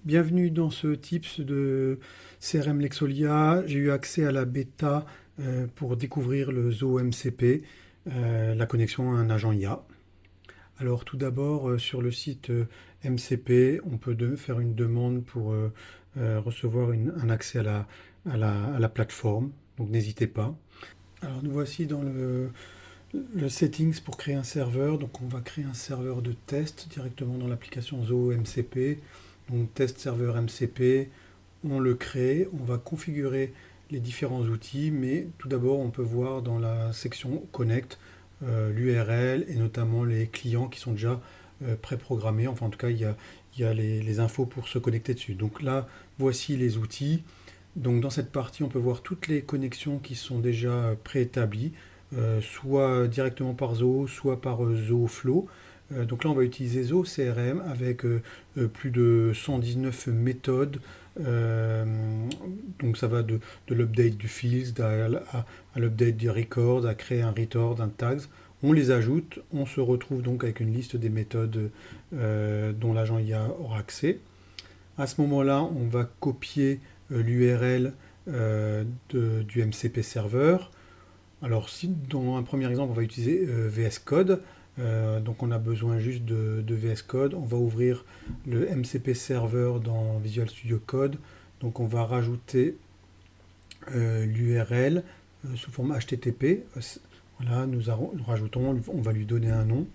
Bienvenue dans ce tips de CRM Lexolia. J'ai eu accès à la bêta pour découvrir le Zoho MCP, la connexion à un agent IA. Alors tout d'abord, sur le site MCP, on peut faire une demande pour recevoir un accès à la plateforme, donc n'hésitez pas. Alors nous voici dans le settings pour créer un serveur. Donc on va créer un serveur de test directement dans l'application Zoho MCP. Donc test serveur MCP, on le crée, on va configurer les différents outils, mais tout d'abord on peut voir dans la section Connect l'URL et notamment les clients qui sont déjà préprogrammés. Enfin en tout cas il y a les infos pour se connecter dessus. Donc là voici les outils. Donc dans cette partie on peut voir toutes les connexions qui sont déjà préétablies, soit directement par Zoho, soit par Zoho Flow. Donc là, on va utiliser Zoho CRM avec plus de 119 méthodes. Euh, donc ça va de l'update du field à l'update du record, à créer un record, un tags. On les ajoute, on se retrouve donc avec une liste des méthodes dont l'agent IA aura accès. À ce moment-là, on va copier l'URL du MCP serveur. Alors, si dans un premier exemple, on va utiliser VS Code, donc on a besoin juste de VS Code, on va ouvrir le MCP Server dans Visual Studio Code, donc on va rajouter l'URL sous forme HTTP. Voilà, nous rajoutons, on va lui donner un nom.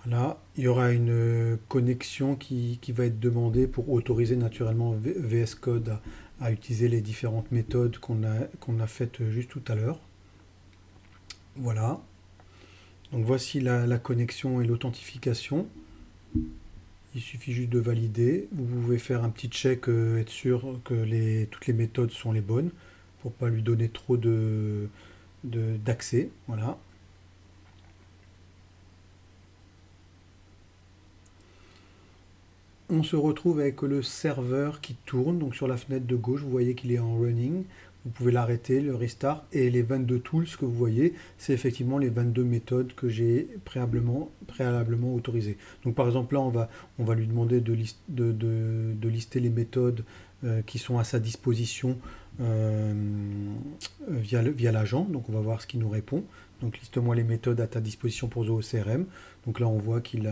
Voilà, il y aura une connexion qui va être demandée pour autoriser naturellement VS Code à utiliser les différentes méthodes qu'on a faites juste tout à l'heure. Voilà. Donc voici la connexion et l'authentification. Il suffit juste de valider. Vous pouvez faire un petit check, être sûr que toutes les méthodes sont les bonnes pour ne pas lui donner trop d'accès. Voilà. On se retrouve avec le serveur qui tourne. Donc sur la fenêtre de gauche, vous voyez qu'il est en running. Vous pouvez l'arrêter, le restart. Et les 22 tools que vous voyez, c'est effectivement les 22 méthodes que j'ai préalablement autorisées. Donc par exemple là, on va lui demander de lister les méthodes qui sont à sa disposition euh, via l'agent. Donc on va voir ce qu'il nous répond. Donc liste-moi les méthodes à ta disposition pour Zoho CRM. Donc là on voit qu'il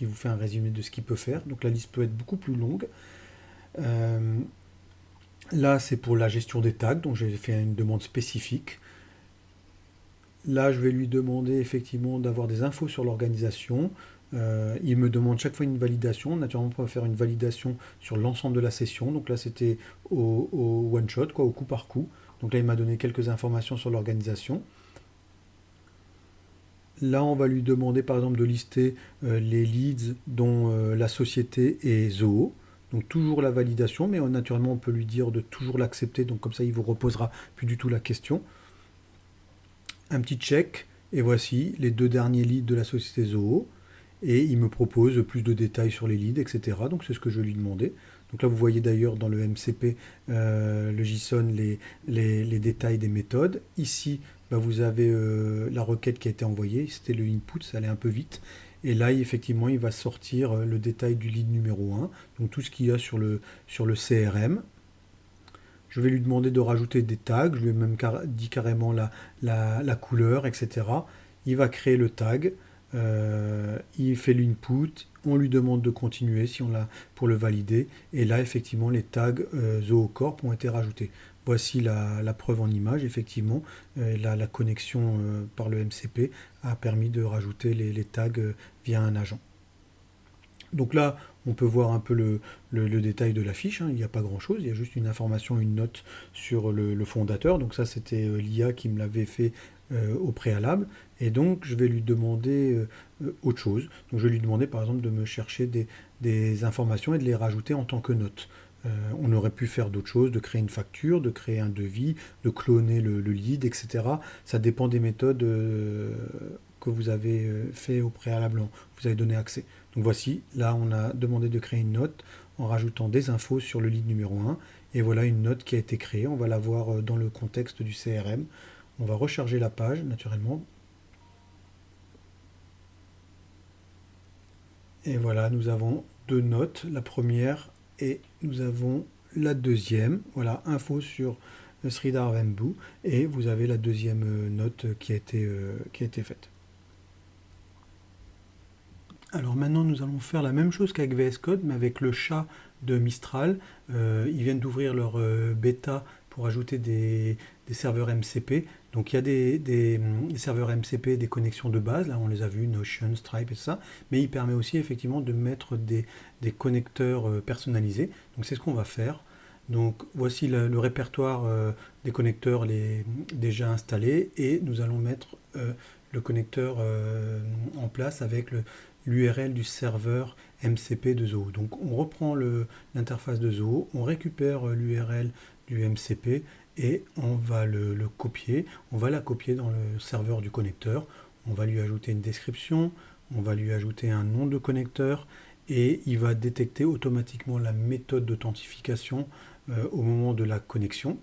vous fait un résumé de ce qu'il peut faire. Donc la liste peut être beaucoup plus longue. Euh, Là c'est pour la gestion des tags, donc j'ai fait une demande spécifique. Là je vais lui demander effectivement d'avoir des infos sur l'organisation. Il me demande chaque fois une validation. Naturellement, on peut faire une validation sur l'ensemble de la session. Donc là, c'était au one shot, quoi, au coup par coup. Donc là, il m'a donné quelques informations sur l'organisation. Là, on va lui demander par exemple de lister les leads dont la société est Zoho. Donc toujours la validation, mais naturellement on peut lui dire de toujours l'accepter. Donc comme ça, il vous reposera plus du tout la question. Un petit check, et voici les deux derniers leads de la société Zoho. Et il me propose plus de détails sur les leads, etc. Donc c'est ce que je lui demandais. Donc là, vous voyez d'ailleurs dans le MCP, le JSON, les détails des méthodes. Ici, bah, vous avez la requête qui a été envoyée. C'était le input, ça allait un peu vite. Et là, effectivement, il va sortir le détail du lead numéro 1. Donc tout ce qu'il y a sur le CRM. Je vais lui demander de rajouter des tags. Je lui ai même dit carrément la couleur, etc. Il va créer le tag. Il fait l'input, on lui demande de continuer si on l'a pour le valider, et là effectivement les tags Zoocorp ont été rajoutés. Voici la preuve en image, effectivement, la connexion par le MCP a permis de rajouter les tags via un agent. Donc là, on peut voir un peu le détail de la fiche, hein. Il n'y a pas grand-chose, il y a juste une information, une note sur le fondateur. Donc ça, c'était l'IA qui me l'avait fait au préalable. Et donc, je vais lui demander autre chose. Donc je vais lui demander, par exemple, de me chercher des informations et de les rajouter en tant que note. On aurait pu faire d'autres choses, de créer une facture, de créer un devis, de cloner le lead, etc. Ça dépend des méthodes que vous avez fait au préalable, vous avez donné accès. Donc voici, là on a demandé de créer une note en rajoutant des infos sur le lead numéro 1. Et voilà une note qui a été créée. On va la voir dans le contexte du CRM. On va recharger la page naturellement. Et voilà, nous avons deux notes, la première et nous avons la deuxième. Voilà, info sur Sridhar Vembu et vous avez la deuxième note qui a été faite. Alors maintenant, nous allons faire la même chose qu'avec VS Code, mais avec le chat de Mistral. Ils viennent d'ouvrir leur bêta pour ajouter des serveurs MCP. Donc il y a des serveurs MCP, des connexions de base, là on les a vus, Notion, Stripe et ça, mais il permet aussi effectivement de mettre des connecteurs personnalisés. Donc c'est ce qu'on va faire. Donc voici le répertoire des connecteurs déjà installés et nous allons mettre le connecteur en place avec l'URL du serveur MCP de Zoho. Donc on reprend l'interface de Zoho, on récupère l'URL du MCP et on va le copier. On va la copier dans le serveur du connecteur. On va lui ajouter une description, on va lui ajouter un nom de connecteur et il va détecter automatiquement la méthode d'authentification au moment de la connexion.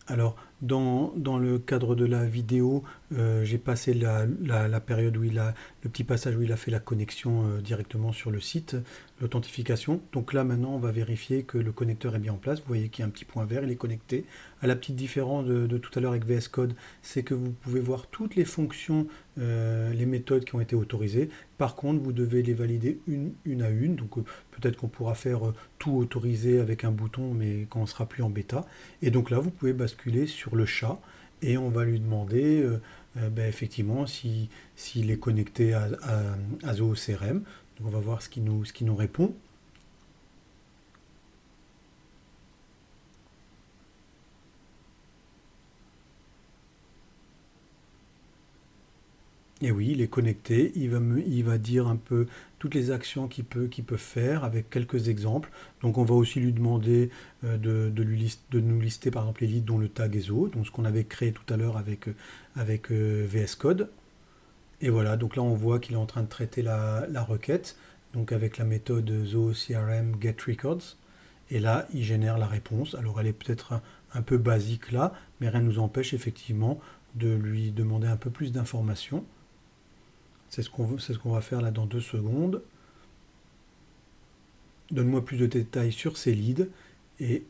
Alors, dans le cadre de la vidéo, j'ai passé la période où le petit passage où il a fait la connexion directement sur le site, l'authentification. Donc là, maintenant, on va vérifier que le connecteur est bien en place. Vous voyez qu'il y a un petit point vert, il est connecté. À la petite différence de tout à l'heure avec VS Code, c'est que vous pouvez voir toutes les fonctions, les méthodes qui ont été autorisées. Par contre, vous devez les valider une à une. Donc peut-être qu'on pourra faire tout autoriser avec un bouton, mais quand on sera plus en bêta. Et donc là, vous pouvez basculer sur le chat et on va lui demander effectivement s'il est connecté à Zoho CRM. Donc on va voir ce qu'il nous répond. Et oui, il est connecté, il va dire un peu toutes les actions qu'il peut faire avec quelques exemples. Donc on va aussi lui demander de nous lister par exemple les leads dont le tag est Zoho, donc ce qu'on avait créé tout à l'heure avec VS Code. Et voilà, donc là on voit qu'il est en train de traiter la requête, donc avec la méthode Zoho CRM Get Records. Et là, il génère la réponse. Alors elle est peut-être un peu basique là, mais rien ne nous empêche effectivement de lui demander un peu plus d'informations. C'est ce qu'on va faire là dans 2 secondes. Donne-moi plus de détails sur ces leads. Et,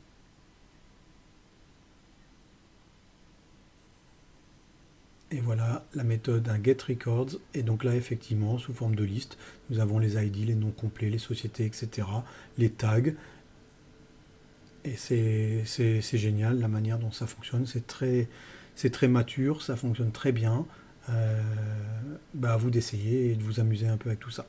et voilà la méthode un get records. Et donc là, effectivement, sous forme de liste, nous avons les ID, les noms complets, les sociétés, etc. Les tags. Et c'est génial la manière dont ça fonctionne. C'est très mature, ça fonctionne très bien. À vous d'essayer et de vous amuser un peu avec tout ça.